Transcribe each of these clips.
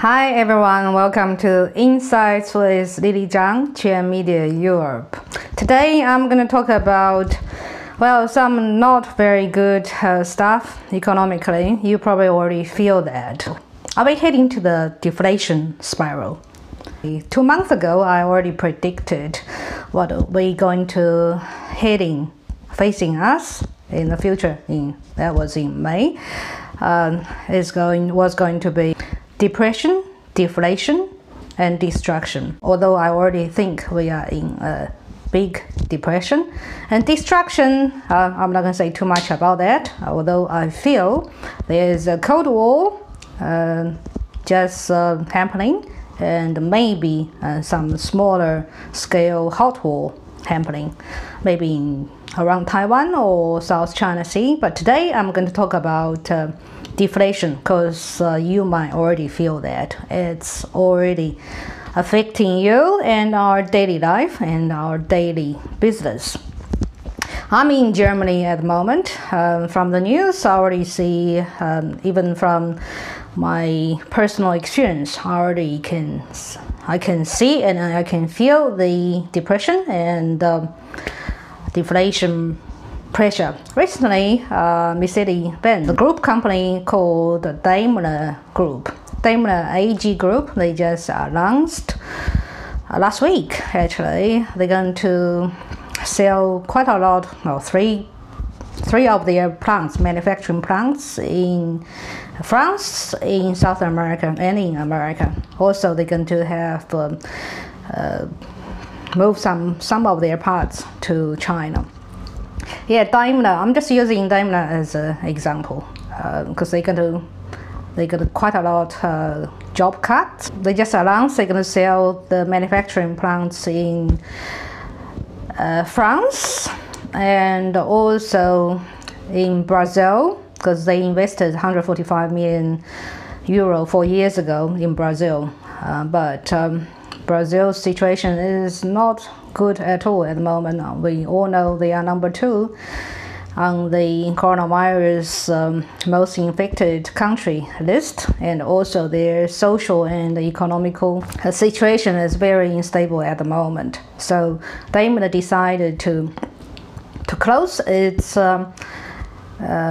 Hi everyone, welcome to Insights with Lily Zhang全媒体 Europe. Today I'm going to talk about, some not very good stuff economically. You probably already feel that. Are we heading to the deflation spiral? 2 months ago, I already predicted what we're going to facing us in the future. That was in May. Was going to be depression, deflation, and destruction. Although I already think we are in a big depression and destruction, I'm not going to say too much about that. Although I feel there is a Cold War just happening, and maybe some smaller scale hot war happening, maybe around Taiwan or South China Sea. But today I'm going to talk about deflation, because you might already feel that it's already affecting you and our daily life and our daily business. I'm in Germany at the moment. From the news, I already see, even from my personal experience, I can see and I can feel the depression and deflation pressure. Recently, Mercedes-Benz, the group company called Daimler AG Group, they just announced last week, actually, they're going to sell quite a lot, three of their manufacturing plants in France, in South America, and in America. Also, they're going to have move some of their parts to China. Yeah, Daimler, I'm just using Daimler as an example, because they're going to quite a lot job cuts. They just announced they're going to sell the manufacturing plants in France and also in Brazil, because they invested 145 million euro 4 years ago in Brazil. But Brazil's situation is not good at all at the moment. We all know they are number 2 on the coronavirus most infected country list, and also their social and economical situation is very unstable at the moment. So Daimler decided to close its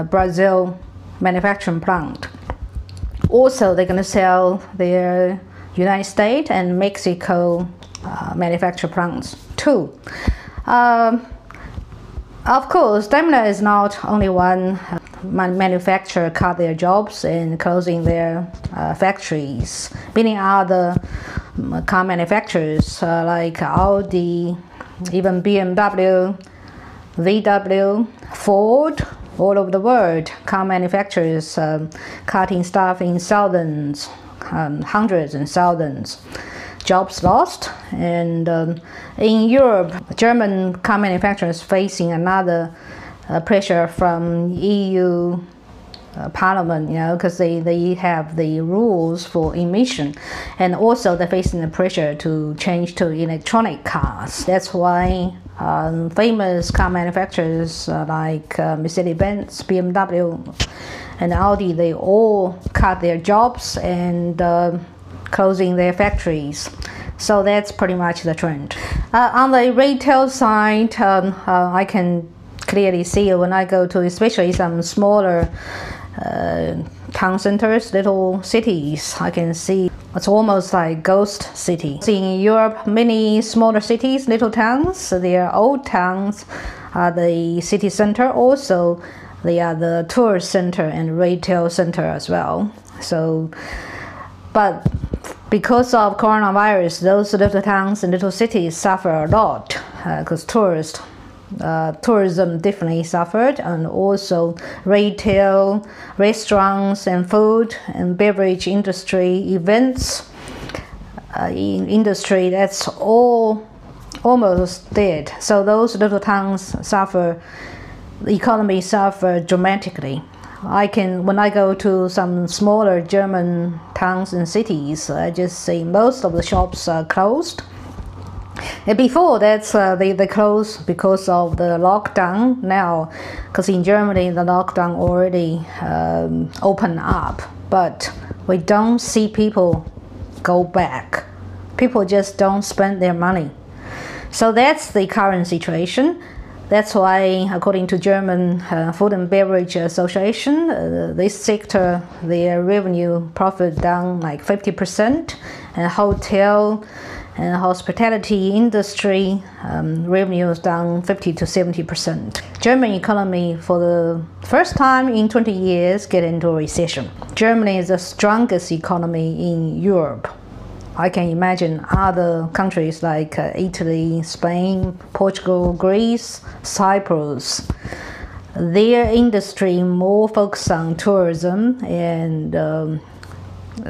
Brazil manufacturing plant. Also, they're going to sell their United States and Mexico manufacturing plants too. Of course, Daimler is not only one manufacturer cut their jobs and closing their factories. Many other car manufacturers like Audi, even BMW, VW, Ford, all over the world, car manufacturers cutting staff in thousands, hundreds and thousands. Jobs lost. And in Europe, German car manufacturers facing another pressure from EU Parliament, because they have the rules for emission, and also they're facing the pressure to change to electronic cars. That's why famous car manufacturers like Mercedes-Benz, BMW, and Audi, they all cut their jobs and closing their factories. So that's pretty much the trend. On the retail side, I can clearly see when I go to especially some smaller town centers, little cities, I can see it's almost like ghost city. In Europe, many smaller cities, little towns, their old towns are the city center. Also, they are the tourist center and retail center as well. So, but because of coronavirus, those little towns and little cities suffer a lot, because tourism definitely suffered, and also retail, restaurants and food and beverage industry, events industry, that's all almost dead. So those little towns suffer, the economy suffer dramatically. When I go to some smaller German towns and cities, I just see most of the shops are closed. And before that, they closed because of the lockdown now, because in Germany the lockdown already opened up, but we don't see people go back. People just don't spend their money. So that's the current situation. That's why, according to German Food and Beverage Association, this sector, their revenue profit down like 50%, and hotel and hospitality industry revenue is down 50 to 70%. German economy, for the first time in 20 years, get into a recession. Germany is the strongest economy in Europe. I can imagine other countries like Italy, Spain, Portugal, Greece, Cyprus. Their industry more focused on tourism and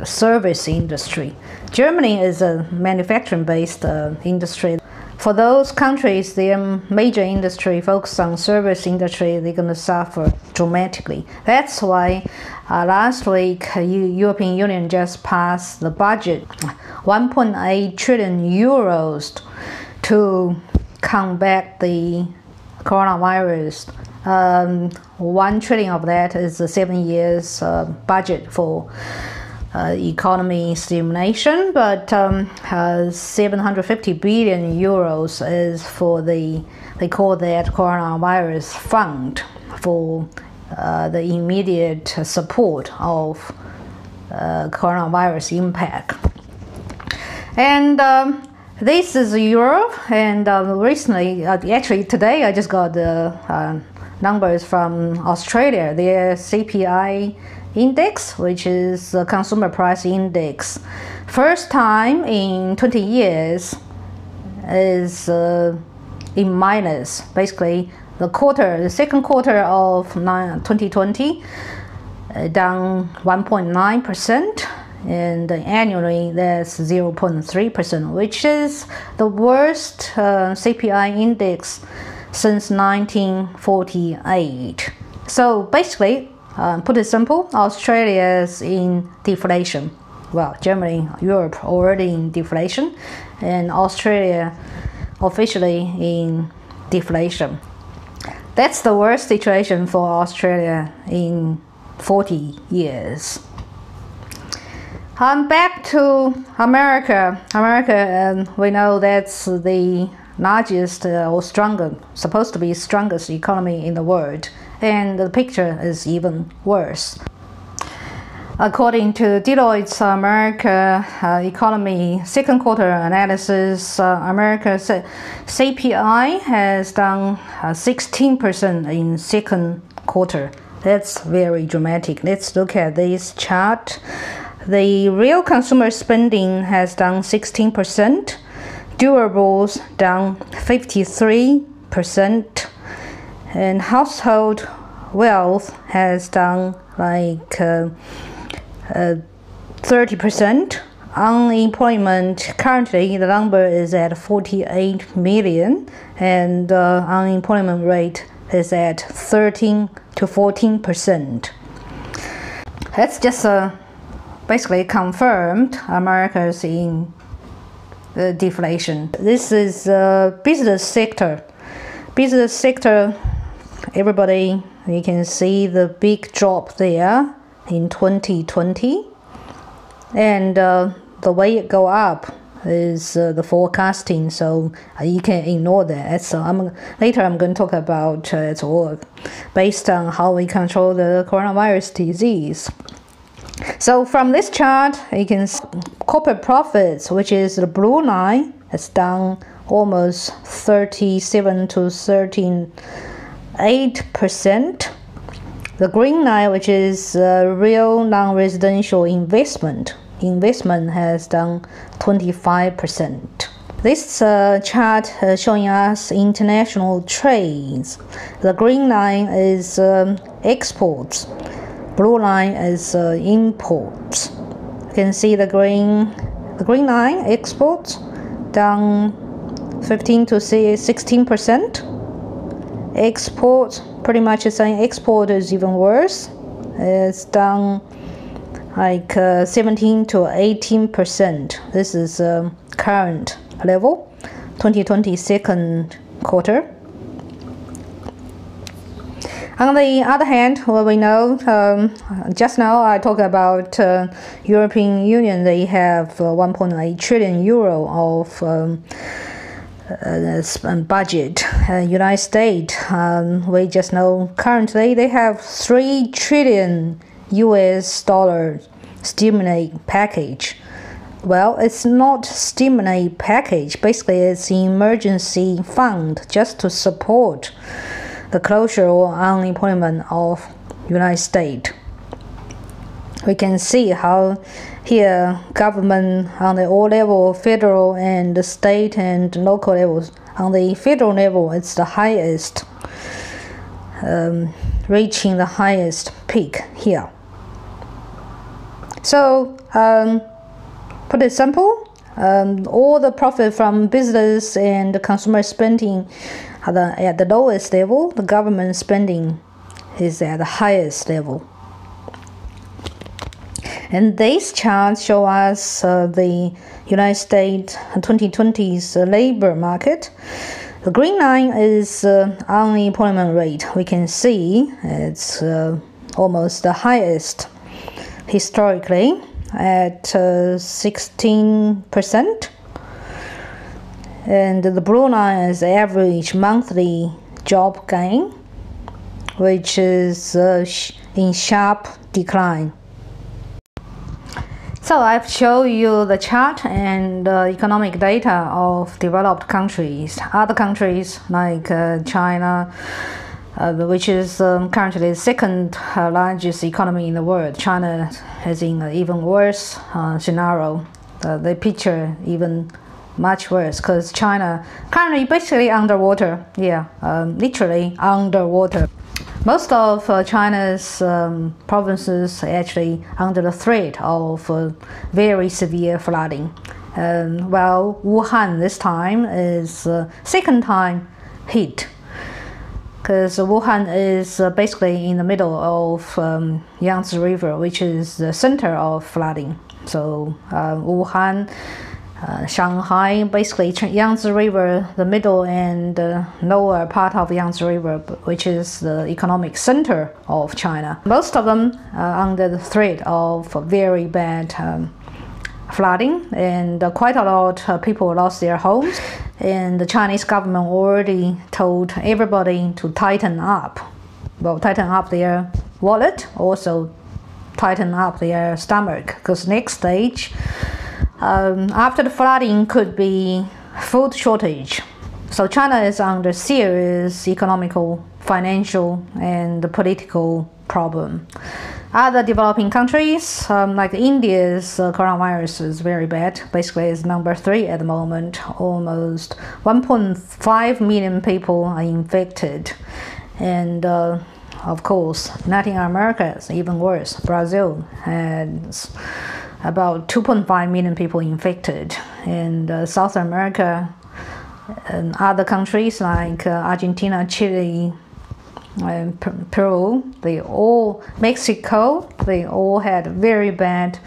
service industry. Germany is a manufacturing-based industry. For those countries, their major industry focused on service industry, they're going to suffer dramatically. That's why last week, European Union just passed the budget, 1.8 trillion euros to combat the coronavirus. 1 trillion of that is the 7 years budget for economy stimulation, but 750 billion euros is for they call that coronavirus fund for the immediate support of coronavirus impact. And this is Europe, and recently, actually today, I just got the numbers from Australia. Their CPI index, which is the consumer price index, first time in 20 years is in minus. Basically, the second quarter of 2020 down 1.9%, and annually that's 0.3%, which is the worst CPI index since 1948. So basically, put it simple, Australia is in deflation. Well, Germany, Europe already in deflation, and Australia officially in deflation. That's the worst situation for Australia in 40 years. Back to America. We know that's the largest or supposed to be strongest economy in the world. And the picture is even worse. According to Deloitte's America economy second quarter analysis, America's CPI has done 16% in second quarter. That's very dramatic. Let's look at this chart. The real consumer spending has done 16%, durables down 53%, and household wealth has done like 30%. Unemployment, currently the number is at 48 million, and unemployment rate is at 13 to 14%. That's just basically confirmed America's in deflation. This is business sector. Business sector, everybody, you can see the big drop there in 2020, and the way it go up is the forecasting, so you can ignore that. So later I'm going to talk about it's all based on how we control the coronavirus disease. So from this chart, you can see corporate profits, which is the blue line, it's down almost 37 to 13.8%. The green line, which is real non-residential investment has done 25%. This chart showing us international trades. The green line is exports. Blue line is imports. You can see the green line, exports, down 15 to 16%. Exports, pretty much the same. Export is even worse. It's down like 17 to 18%. This is current level, 2020 second quarter. On the other hand, well, we know, just now I talked about European Union. They have 1.8 trillion euro of budget. United States, we just know currently they have 3 trillion US dollar stimulus package. Well, it's not stimulus package. Basically, it's emergency fund just to support the closure or unemployment of United States. We can see how here government on the all level, federal and the state and local levels. On the federal level, it's the highest, reaching the highest peak here. So, put it simple, all the profit from business and consumer spending at the lowest level, the government spending is at the highest level. And these charts show us the United States 2020's labor market. The green line is unemployment rate. We can see it's almost the highest historically at 16%. And the blue line is average monthly job gain, which is in sharp decline. So I've shown you the chart and economic data of developed countries. Other countries like China, which is currently the second largest economy in the world. China is in an even worse scenario. The picture even much worse because China currently basically underwater. Literally underwater. Most of China's provinces actually under the threat of very severe flooding. While Wuhan this time is second time hit, because Wuhan is basically in the middle of Yangtze River, which is the center of flooding. So Wuhan, Shanghai, basically Yangtze River, the middle and lower part of Yangtze River, which is the economic center of China. Most of them are under the threat of very bad flooding, and quite a lot of people lost their homes. And the Chinese government already told everybody to tighten up. Well, tighten up their wallet, also tighten up their stomach, because next stage after the flooding could be food shortage. So China is under serious economical, financial, and political problem. Other developing countries, like India's coronavirus is very bad. Basically, it's number 3 at the moment. Almost 1.5 million people are infected. And of course, Latin America is even worse. Brazil has about 2.5 million people infected. And South America and other countries like Argentina, Chile, Peru, Mexico, they all had very bad,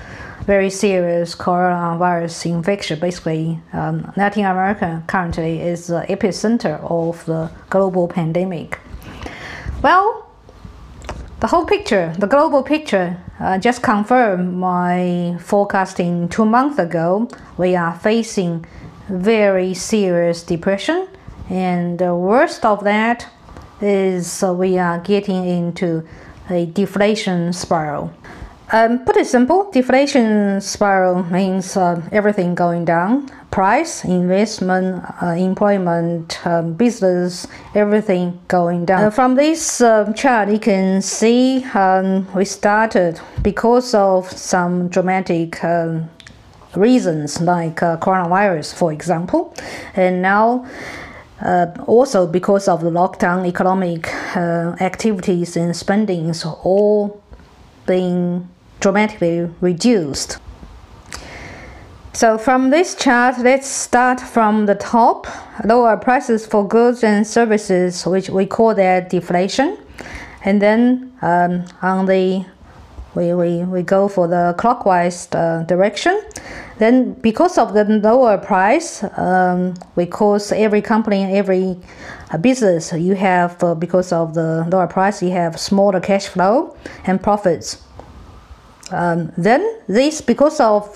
very serious coronavirus infection. Basically, Latin America currently is the epicenter of the global pandemic. Well, the whole picture, the global picture, just confirmed my forecasting 2 months ago. We are facing very serious depression, and the worst of that is we are getting into a deflation spiral. Put it simple, deflation spiral means everything going down. Price, investment, employment, business, everything going down. From this chart, you can see we started because of some dramatic reasons like coronavirus, for example, and now also because of the lockdown, economic activities and spendings all being dramatically reduced. So from this chart, let's start from the top. Lower prices for goods and services, which we call that deflation. And then on the we go for the clockwise direction. Then because of the lower price, because every company, every business you have, because of the lower price, you have smaller cash flow and profits. Then this, because of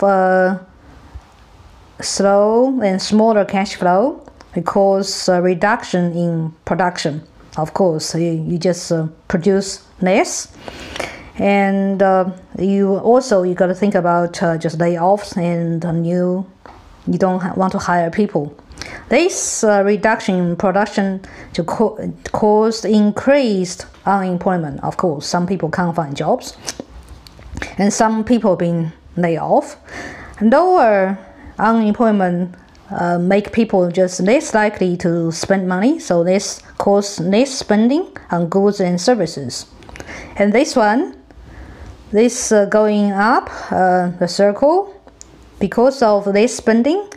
slow and smaller cash flow, because reduction in production. Of course, you just produce less, and you got to think about just layoffs and you don't want to hire people. This reduction in production to cause increased unemployment. Of course, some people can't find jobs, and some people being laid off. Lower unemployment make people just less likely to spend money, so this cause less spending on goods and services. And this going up the circle, because of less spending,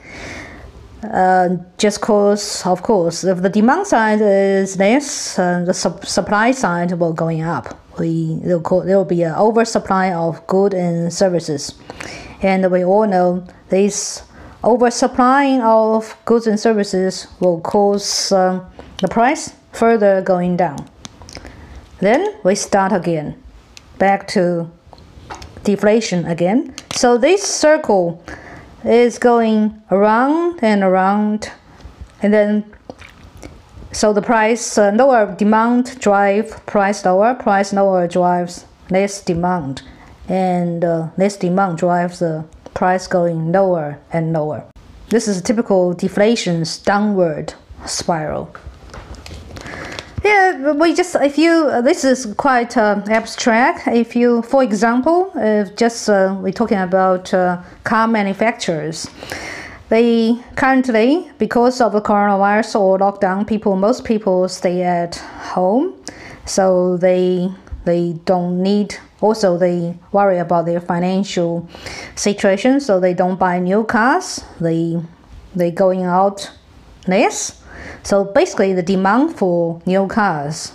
just cause, of course, if the demand side is less, the supply side will going up. There will be an oversupply of goods and services, and we all know this oversupplying of goods and services will cause the price further going down. Then we start again, back to deflation again. So this circle is going around and around, and then so the price lower demand drive price lower, price lower drives less demand, and less demand drives the price going lower and lower. This is a typical deflation's downward spiral. Yeah, this is quite abstract. If you, for example, we're talking about car manufacturers. They currently, because of the coronavirus or lockdown, most people stay at home, so they don't need. Also, they worry about their financial situation, so they don't buy new cars. They going out less. So basically, the demand for new cars,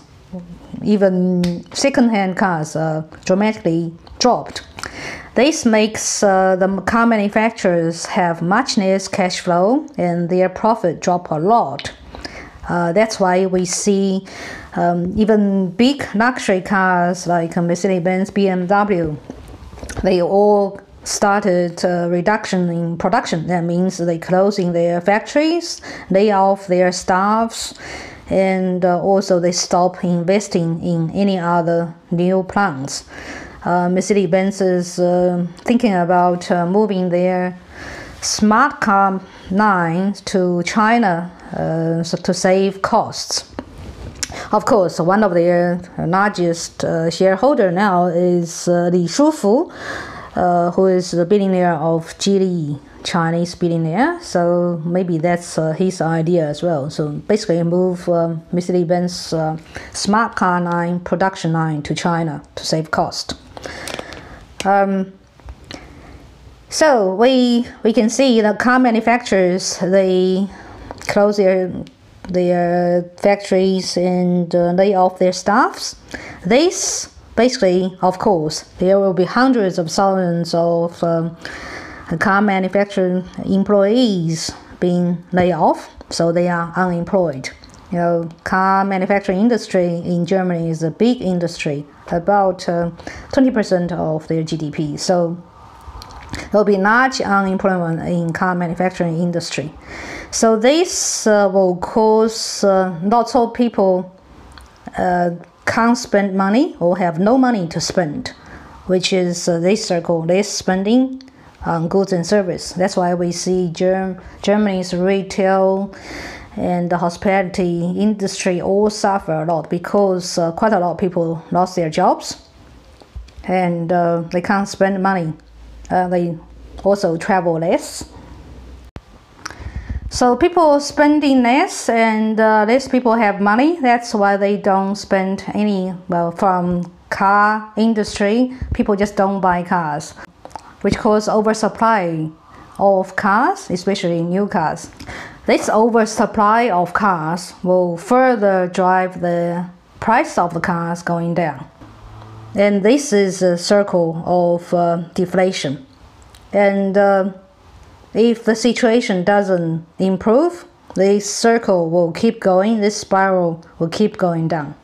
even second-hand cars, dramatically dropped. This makes the car manufacturers have much less cash flow, and their profit drop a lot. That's why we see even big luxury cars like Mercedes-Benz, BMW, they all started reduction in production. That means they closing their factories, lay off their staffs, and also they stop investing in any other new plants. Mercedes-Benz is thinking about moving their smart car line to China to save costs. Of course, one of their largest shareholder now is Li Shufu, who is the billionaire of Geely, Chinese billionaire. So maybe that's his idea as well. So basically move Mercedes-Benz smart car line, production line to China to save cost. So we can see the car manufacturers, they close their factories and lay off their staffs. This basically, of course, there will be hundreds of thousands of car manufacturing employees being laid off, so they are unemployed. You know, car manufacturing industry in Germany is a big industry, about 20% of their GDP. So there will be large unemployment in car manufacturing industry. So this will cause lots of people can't spend money or have no money to spend, which is this circle, less spending on goods and service. That's why we see Germany's retail and the hospitality industry all suffer a lot, because quite a lot of people lost their jobs and they can't spend money. They also travel less. So people spending less, and less people have money. That's why they don't spend any. Well, from car industry, people just don't buy cars, which cause oversupply of cars, especially new cars. This oversupply of cars will further drive the price of the cars going down. And this is a circle of deflation. And if the situation doesn't improve, this circle will keep going, this spiral will keep going down.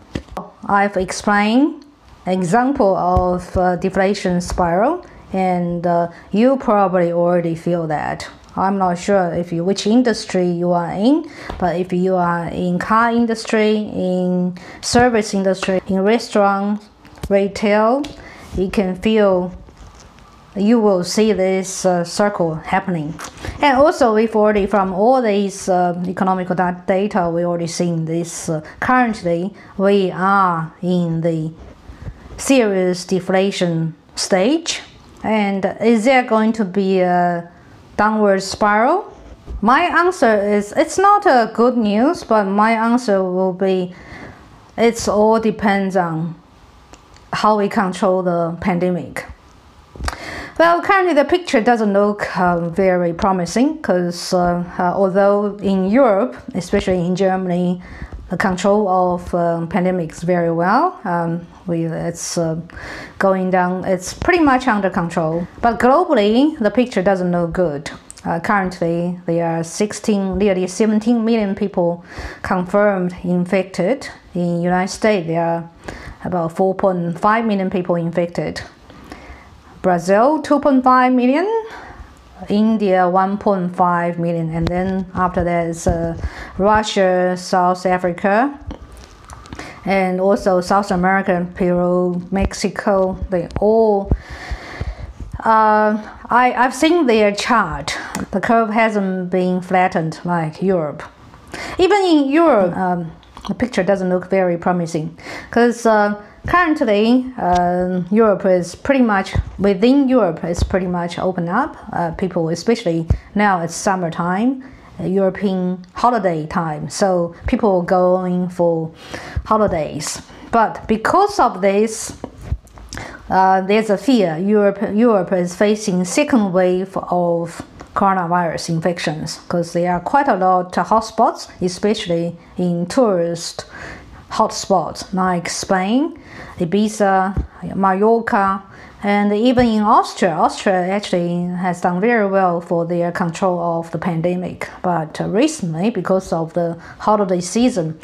I've explained an example of deflation spiral, and you probably already feel that. I'm not sure which industry you are in, but if you are in car industry, in service industry, in restaurant, retail, you will see this circle happening. And also we've already, from all these economical data, we already seen this. Currently we are in the serious deflation stage. And is there going to be a downward spiral? My answer is, it's not a good news, but my answer will be, it all depends on how we control the pandemic. Well, currently the picture doesn't look very promising, because although in Europe, especially in Germany, the control of pandemic is very well. It's going down, it's pretty much under control. But globally, the picture doesn't look good. Currently, there are nearly 17 million people confirmed infected. In the United States, there are about 4.5 million people infected. Brazil, 2.5 million. India, 1.5 million. And then after that is Russia, South Africa, and also South America, Peru, Mexico. They all, I've seen their chart. The curve hasn't been flattened like Europe. Even in Europe, the picture doesn't look very promising, because currently Europe is pretty much, within Europe, it's pretty much open up. People, especially now it's summertime, European holiday time, so people are going for holidays. But because of this, there's a fear Europe is facing second wave of coronavirus infections, because there are quite a lot of hotspots, especially in tourist hotspots like Spain, Ibiza, Mallorca, and even in Austria. Austria actually has done very well for their control of the pandemic. But recently, because of the holiday season,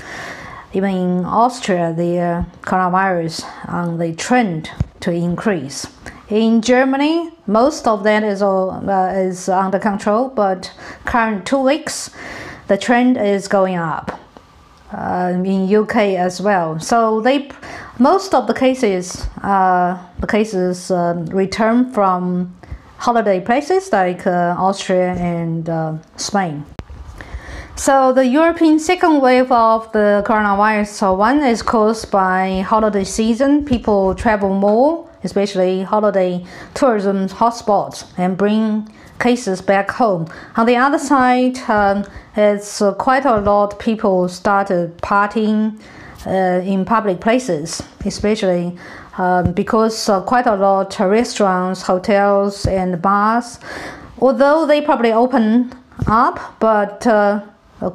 even in Austria, the coronavirus on the trend to increase. In Germany, most of that is under control, but current 2 weeks, the trend is going up. In UK as well. So most of the cases return from holiday places like Austria and Spain. So the European second wave of the coronavirus, so one is caused by holiday season. People travel more, especially holiday tourism hotspots, and bring cases back home. On the other side, it's quite a lot of people started partying in public places, especially because quite a lot of restaurants, hotels, and bars, although they probably open up, but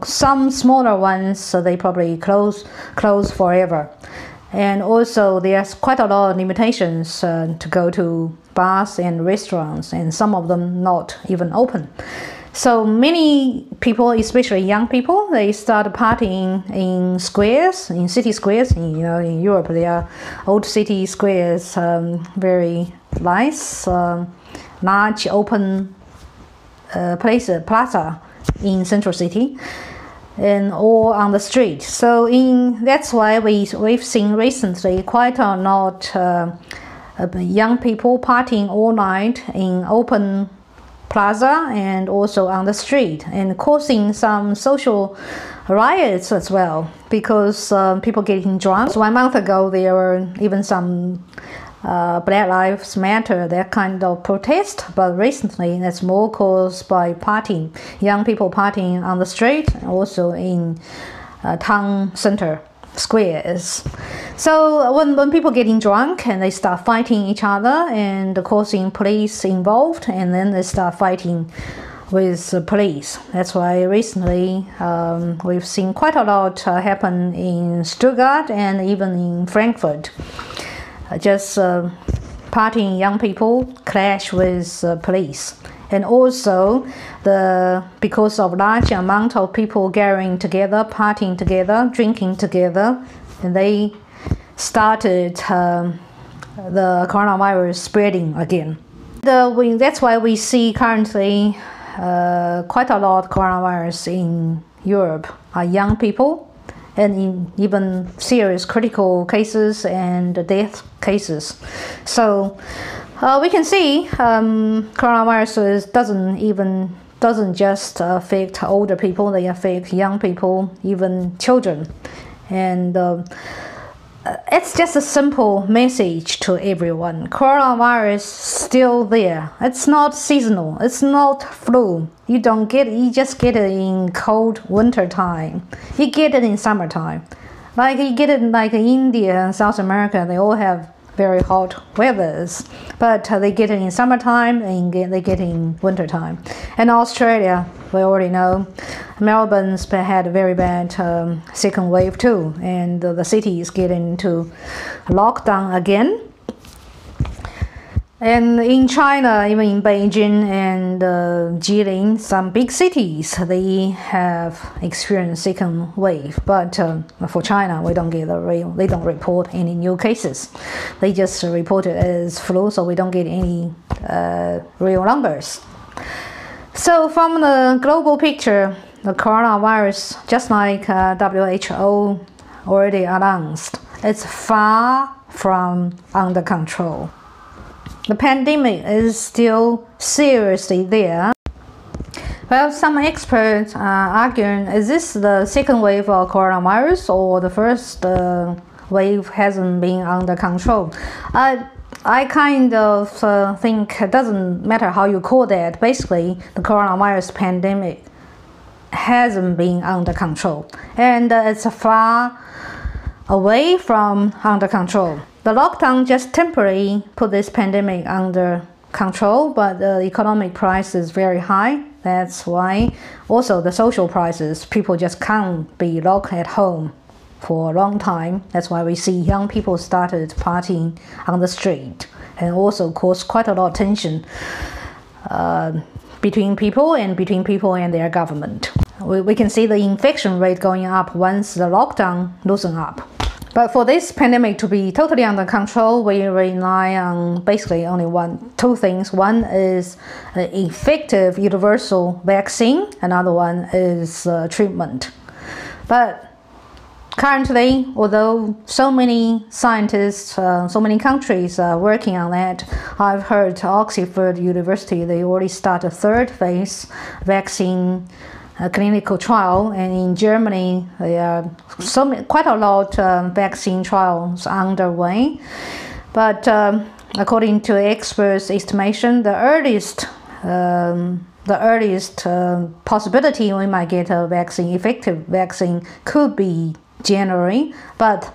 some smaller ones, they probably close forever. And also there's quite a lot of limitations to go to bars and restaurants, and some of them not even open. So many people, especially young people, they start partying in squares, in city squares. In Europe, there are old city squares, very nice, large open plaza in central city, and all on the street. So that's why we've seen recently quite a lot young people partying all night in open plaza and also on the street, and causing some social riots as well, because people getting drunk. So 1 month ago there were even some Black Lives Matter, that kind of protest, but recently that's more caused by partying, young people partying on the street, also in town center squares. So when people getting drunk and they start fighting each other and causing police involved, and then they start fighting with the police. That's why recently we've seen quite a lot happen in Stuttgart and even in Frankfurt. Just partying young people clash with police, And also, because of large amount of people gathering together, partying together, drinking together, and they started the coronavirus spreading again. That's why we see currently quite a lot of coronavirus in Europe are young people, and in even serious critical cases and death cases. So we can see coronavirus doesn't just affect older people, they affect young people, even children. And it's just a simple message to everyone. Coronavirus still there. It's not seasonal. It's not flu. You just get it in cold winter time. You get it in summertime. Like you get it like India and South America, they all have very hot weathers, but they get it in summertime and they get it in wintertime. And Australia, we already know, Melbourne's had a very bad second wave too, and the city is getting into lockdown again. And in China, even in Beijing and Jilin, some big cities, they have experienced second wave. But for China, they don't report any new cases. They just report it as flu, so we don't get any real numbers. So from the global picture, the coronavirus, just like WHO already announced, it's far from under control. The pandemic is still seriously there. Well, some experts are arguing, is this the second wave of coronavirus or the first wave hasn't been under control? I kind of think it doesn't matter how you call that. Basically, the coronavirus pandemic hasn't been under control, and it's far away from under control. The lockdown just temporarily put this pandemic under control, but the economic price is very high. That's why also the social prices, people just can't be locked at home for a long time. That's why we see young people started partying on the street, and also caused quite a lot of tension between people and their government. We can see the infection rate going up once the lockdown loosen up. But for this pandemic to be totally under control, we rely on basically only two things. One is an effective universal vaccine. Another one is treatment. But currently, although so many scientists, so many countries are working on that, I've heard Oxford University, they already started a third phase vaccine clinical trial, and in Germany there are quite a lot of vaccine trials underway. But according to experts' estimation, the earliest possibility we might get a effective vaccine could be January, but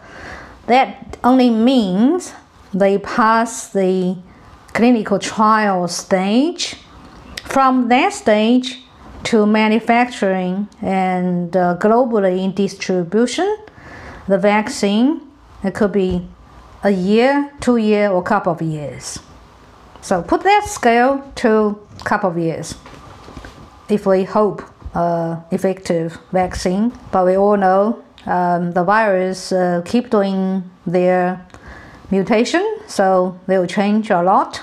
that only means they pass the clinical trial stage. From that stage to manufacturing and globally distribution, the vaccine, it could be a year, 2 years, or a couple of years. So put that scale to a couple of years if we hope effective vaccine. But we all know the virus keep doing their mutation, so they will change a lot.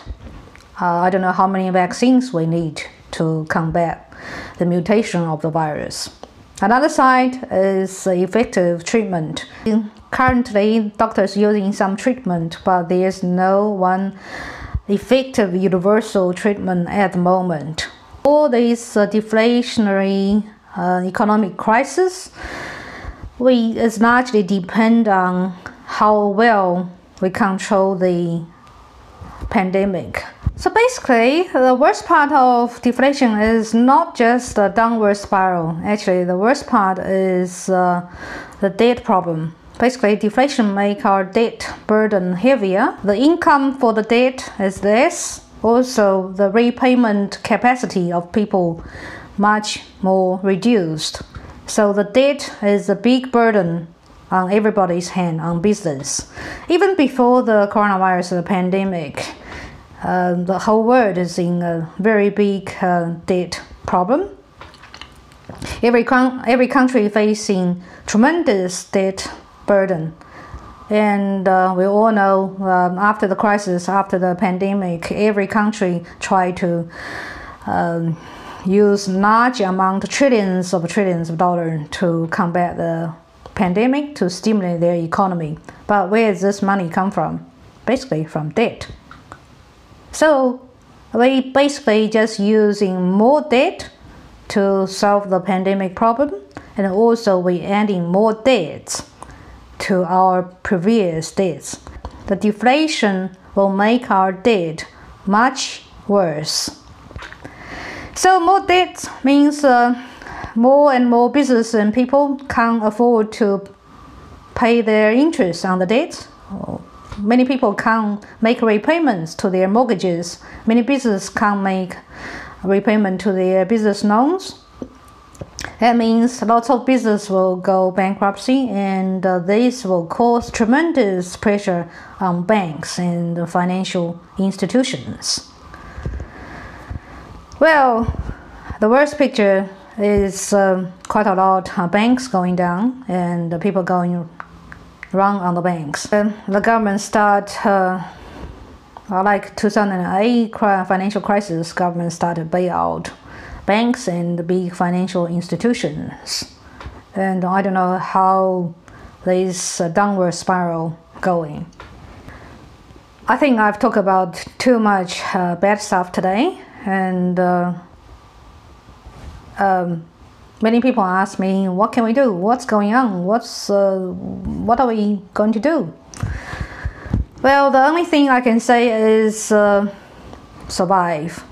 I don't know how many vaccines we need to combat the mutation of the virus. Another side is effective treatment. Currently, doctors using some treatment, but there's no one effective universal treatment at the moment. All these deflationary economic crisis, it's largely depend on how well we control the pandemic. So basically, the worst part of deflation is not just the downward spiral. Actually, the worst part is the debt problem. Basically, deflation makes our debt burden heavier. The income for the debt is less. Also, the repayment capacity of people much more reduced. So the debt is a big burden on everybody's hand, on business. Even before the coronavirus pandemic, the whole world is in a very big debt problem. Every country facing tremendous debt burden. And we all know after the crisis, after the pandemic, every country tried to use large amount, trillions of dollars to combat the pandemic, to stimulate their economy. But where does this money come from? Basically from debt. So we basically just using more debt to solve the pandemic problem, and also we adding more debts to our previous debts. The deflation will make our debt much worse. So more debt means more and more business and people can't afford to pay their interest on the debt. Many people can't make repayments to their mortgages. Many businesses can't make repayment to their business loans. That means lots of business will go bankruptcy, and this will cause tremendous pressure on banks and financial institutions. Well, the worst picture is quite a lot of banks going down and people going wrong on the banks. The government start like 2008 financial crisis, government started buyout banks and the big financial institutions. And I don't know how this downward spiral going. I think I've talked about too much bad stuff today, and many people ask me, what can we do? What's going on? What are we going to do? Well, the only thing I can say is survive.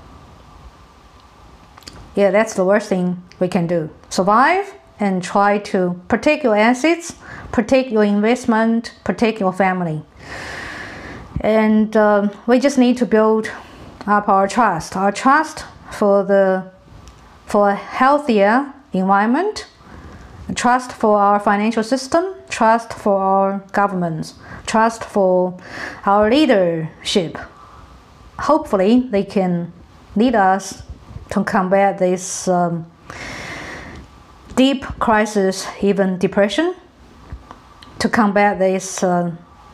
Yeah, that's the worst thing we can do. Survive and try to protect your assets, protect your investment, protect your family. And we just need to build up our trust for a healthier environment, trust for our financial system, trust for our governments, trust for our leadership. Hopefully they can lead us to combat this deep crisis, even depression, to combat this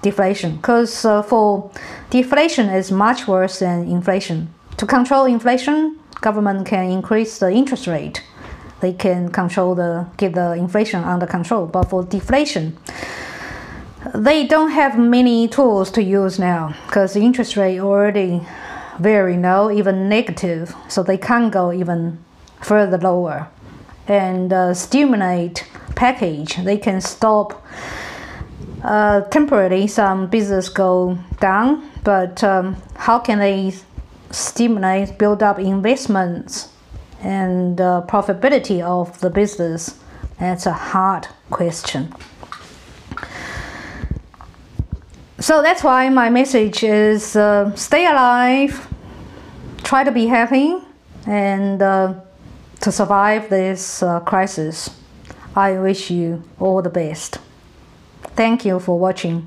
deflation. Because for deflation is much worse than inflation. To control inflation, government can increase the interest rate. They can get the inflation under control. But for deflation, they don't have many tools to use now because the interest rate already very low, even negative, so they can't go even further lower. And stimulate package, they can stop temporarily some business go down, but how can they stimulate, build up investments and profitability of the business? That's a hard question. So that's why my message is stay alive, try to be happy, and to survive this crisis. I wish you all the best. Thank you for watching.